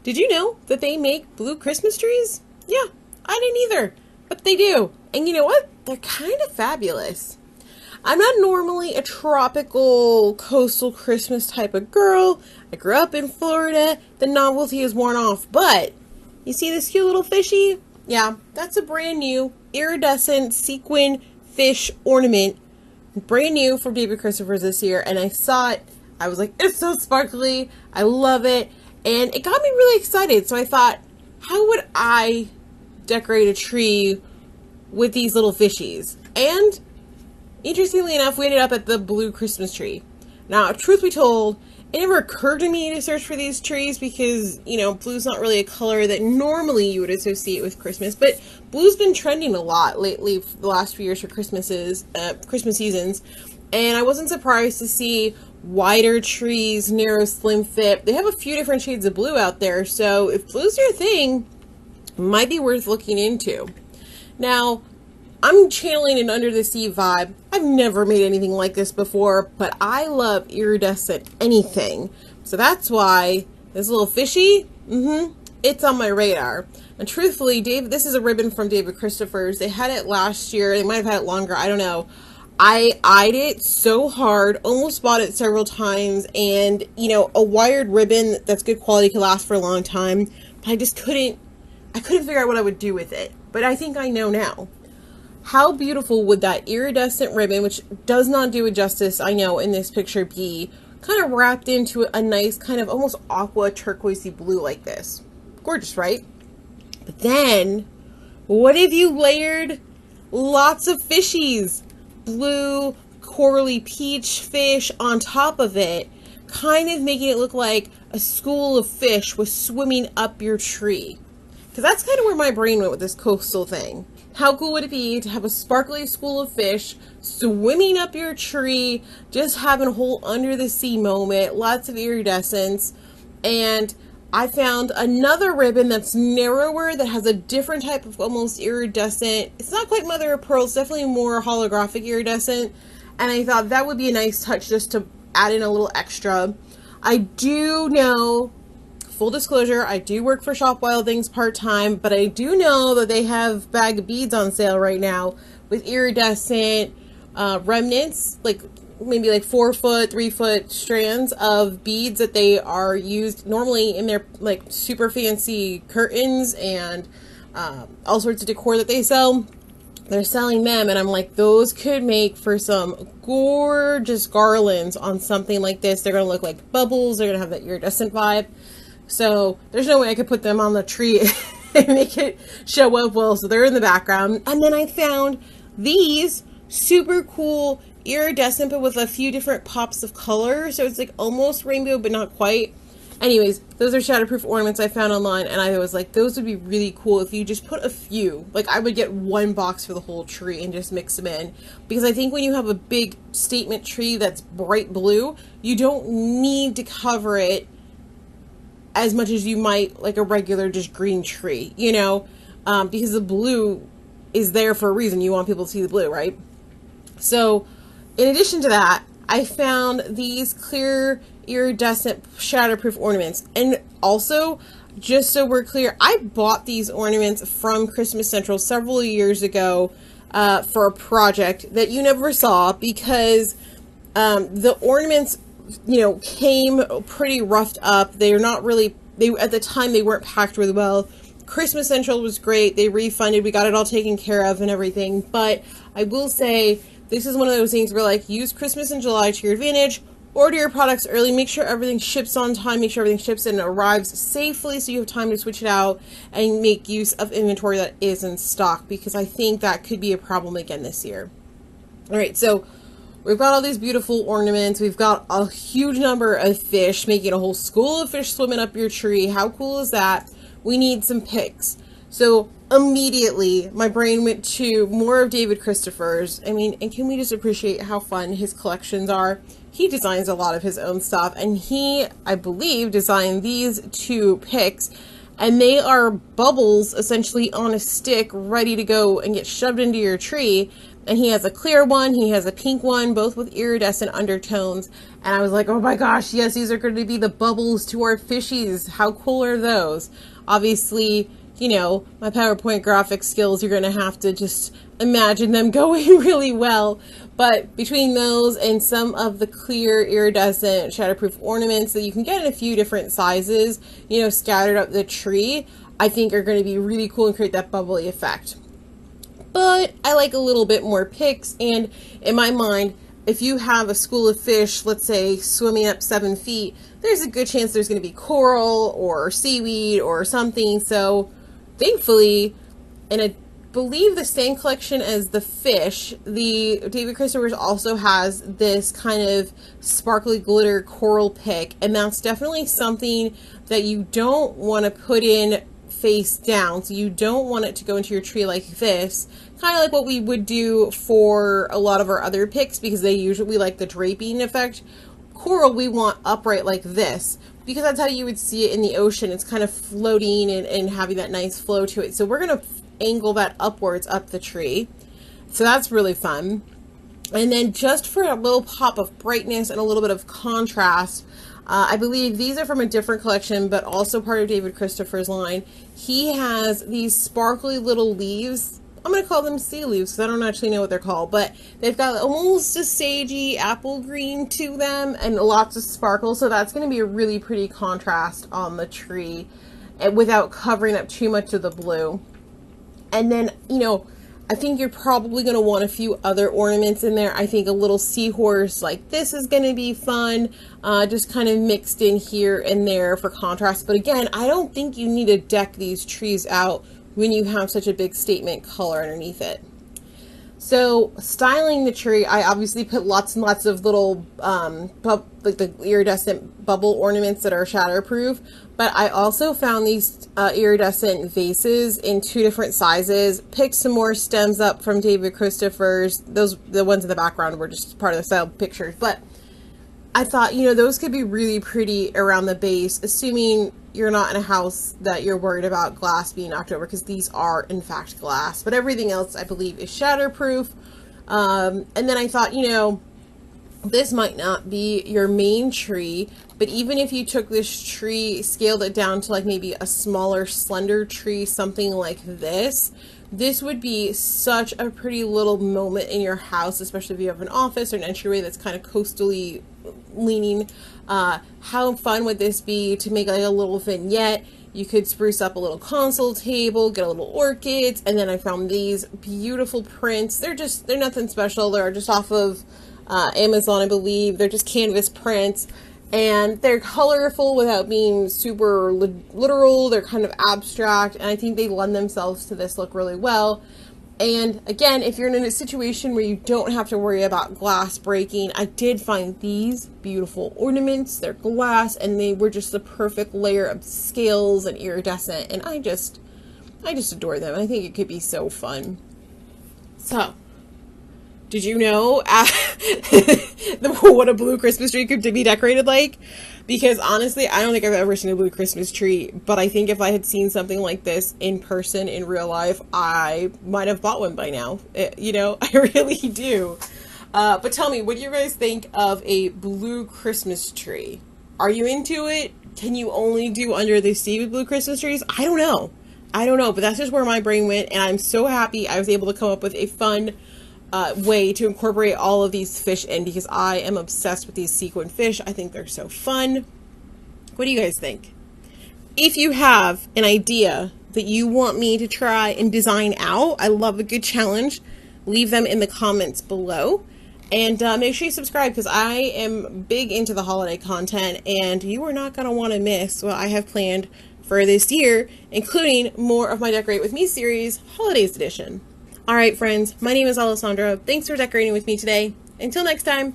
Did you know that they make blue Christmas trees? Yeah, I didn't either, but they do. And you know what? They're kind of fabulous. I'm not normally a tropical coastal Christmas type of girl. I grew up in Florida. The novelty is worn off, but you see this cute little fishy? Yeah, that's a brand new iridescent sequin fish ornament. Brand new from David Christopher's this year, and I saw it. I was like, it's so sparkly. I love it. And it got me really excited. So I thought, how would I decorate a tree with these little fishies? And interestingly enough, we ended up at the blue Christmas tree. Now, truth be told, it never occurred to me to search for these trees because, you know, blue's not really a color that normally you would associate with Christmas. But blue's been trending a lot lately for the last few years for Christmas seasons. And I wasn't surprised to see wider trees, narrow, slim fit. They have a few different shades of blue out there. So if blue's your thing, it might be worth looking into. Now, I'm channeling an under the sea vibe. I've never made anything like this before, but I love iridescent anything. So that's why this little fishy, it's on my radar. And truthfully, this is a ribbon from David Christopher's. They had it last year. They might have had it longer. I don't know. I eyed it so hard, almost bought it several times, and, you know, a wired ribbon that's good quality could last for a long time, but I couldn't figure out what I would do with it. But I think I know now. How beautiful would that iridescent ribbon, which does not do it justice, I know, in this picture, be kind of wrapped into a nice kind of almost aqua turquoisey blue like this? Gorgeous, right? But then, what if you layered lots of fishies? Blue, corally peach fish on top of it, kind of making it look like a school of fish was swimming up your tree. Because that's kind of where my brain went with this coastal thing. How cool would it be to have a sparkly school of fish swimming up your tree, just having a whole under the sea moment, lots of iridescence. And I found another ribbon that's narrower that has a different type of almost iridescent. It's not quite mother of pearl, it's definitely more holographic iridescent. And I thought that would be a nice touch just to add in a little extra. I do know, full disclosure, I do work for Shop Wild Things part-time, but I do know that they have bag of beads on sale right now with iridescent remnants, like maybe like 4 foot, 3 foot strands of beads that they are used normally in their like super fancy curtains and all sorts of decor that they sell. They're selling them, and I'm like, those could make for some gorgeous garlands on something like this. They're going to look like bubbles. They're going to have that iridescent vibe. So there's no way I could put them on the tree and make it show up well. So they're in the background. And then I found these super cool iridescent, but with a few different pops of color. So it's like almost rainbow, but not quite. Anyways, those are shatterproof ornaments I found online, and I was like, those would be really cool if you just put a few. Like, I would get one box for the whole tree and just mix them in. Because I think when you have a big statement tree that's bright blue, you don't need to cover it as much as you might like a regular just green tree, you know, because the blue is there for a reason. You want people to see the blue, right? So in addition to that, I found these clear iridescent shatterproof ornaments. And also, just so we're clear, I bought these ornaments from Christmas Central several years ago for a project that you never saw because the ornaments, you know, came pretty roughed up. They're not really, at the time they weren't packed really well. Christmas Central was great. They refunded. We got it all taken care of and everything. But I will say, this is one of those things where, like, use Christmas in July to your advantage. Order your products early. Make sure everything ships on time. Make sure everything ships and arrives safely so you have time to switch it out and make use of inventory that is in stock, because I think that could be a problem again this year. All right, so we've got all these beautiful ornaments. We've got a huge number of fish, making a whole school of fish swimming up your tree. How cool is that? We need some pics. So immediately my brain went to more of David Christopher's. I mean, and can we just appreciate how fun his collections are? He designs a lot of his own stuff, and he, I believe, designed these 2 pics, and they are bubbles essentially on a stick ready to go and get shoved into your tree. And he has a clear one, he has a pink one, both with iridescent undertones. And I was like, oh my gosh, yes, these are going to be the bubbles to our fishies. How cool are those? Obviously, you know, my PowerPoint graphic skills, you're going to have to just imagine them going really well. But between those and some of the clear iridescent shatterproof ornaments that you can get in a few different sizes, you know, scattered up the tree, I think are going to be really cool and create that bubbly effect. But I like a little bit more picks, and in my mind, if you have a school of fish, let's say swimming up 7 feet, there's a good chance there's going to be coral or seaweed or something. So thankfully, and I believe the same collection as the fish, the David Christopher's also has this kind of sparkly glitter coral pick, and that's definitely something that you don't want to put in face down. So you don't want it to go into your tree like this, kind of like what we would do for a lot of our other picks, because they usually like the draping effect. Coral we want upright like this, because that's how you would see it in the ocean. It's kind of floating and having that nice flow to it. So we're going to angle that upwards up the tree. So that's really fun. And then just for a little pop of brightness and a little bit of contrast, I believe these are from a different collection, but also part of David Christopher's line. He has these sparkly little leaves. I'm going to call them sea leaves because I don't actually know what they're called, but they've got almost a sagey apple green to them and lots of sparkle. So that's going to be a really pretty contrast on the tree without covering up too much of the blue. And then, you know, I think you're probably going to want a few other ornaments in there. I think a little seahorse like this is going to be fun, just kind of mixed in here and there for contrast. But again, I don't think you need to deck these trees out when you have such a big statement color underneath it. So styling the tree, I obviously put lots and lots of little like the iridescent bubble ornaments that are shatterproof, but I also found these iridescent vases in 2 different sizes. Picked some more stems up from David Christopher's. The ones in the background were just part of the style pictures, but I thought, you know, those could be really pretty around the base, assuming you're not in a house that you're worried about glass being knocked over, because these are in fact glass, but everything else I believe is shatterproof. And then I thought, you know, this might not be your main tree, but even if you took this tree, scaled it down to like maybe a smaller slender tree, something like this would be such a pretty little moment in your house, especially if you have an office or an entryway that's kind of coastally leaning. How fun would this be to make like a little vignette? You could spruce up a little console table, get a little orchids, and then I found these beautiful prints. They're nothing special. They're just off of Amazon, I believe. They're just canvas prints, and they're colorful without being super literal. They're kind of abstract, and I think they lend themselves to this look really well. And again, if you're in a situation where you don't have to worry about glass breaking, I did find these beautiful ornaments. They're glass, and they were just the perfect layer of scales and iridescent, and I just adore them. I think it could be so fun. So, did you know what a blue Christmas tree could be decorated like? Because honestly, I don't think I've ever seen a blue Christmas tree, but I think if I had seen something like this in person, in real life, I might have bought one by now. You know, I really do. But tell me, what do you guys think of a blue Christmas tree? Are you into it? Can you only do under the sea with blue Christmas trees? I don't know, but that's just where my brain went, and I'm so happy I was able to come up with a fun way to incorporate all of these fish in, because I am obsessed with these sequin fish. I think they're so fun. What do you guys think? If you have an idea that you want me to try and design out, I love a good challenge. Leave them in the comments below, and make sure you subscribe, because I am big into the holiday content, and you are not going to want to miss what I have planned for this year, including more of my Decorate With Me series, Holidays Edition. Alright friends, my name is Alessandra. Thanks for decorating with me today. Until next time,